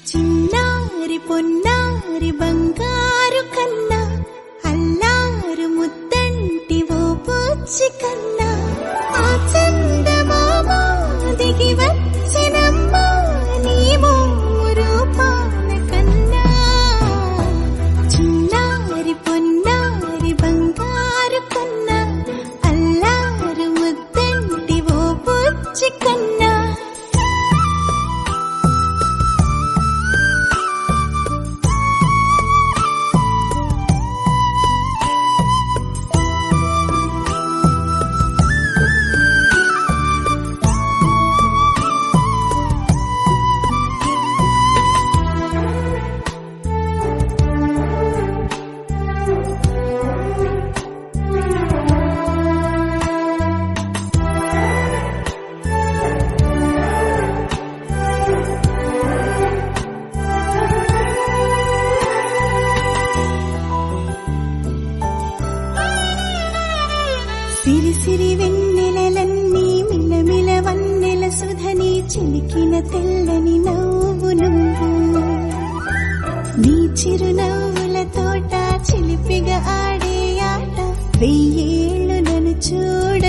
చిన్నారి పొన్నారి బంగారు కన్నా అల్లారు ముద్దంటి ఓ బుజ్జి కన్నా ఆ చందమామ దిగి వచ్చినమ్మా నీ మోము పాన కన్నా చిన్నారి పొన్నారి బంగారు కన్నా అల్లారు ముద్దంటి ఓ బుజ్జి కన్నా సిరి సిరి వెన్నెలలన్నీ మిలమిల వన్నెల సుధని చిలికిన తెల్లని నవ్వు నువ్వు నీ చిరునవ్వుల తోట చిలిపిగా ఆడే ఆట వెయ్యేళ్ళు నన్ను చూడ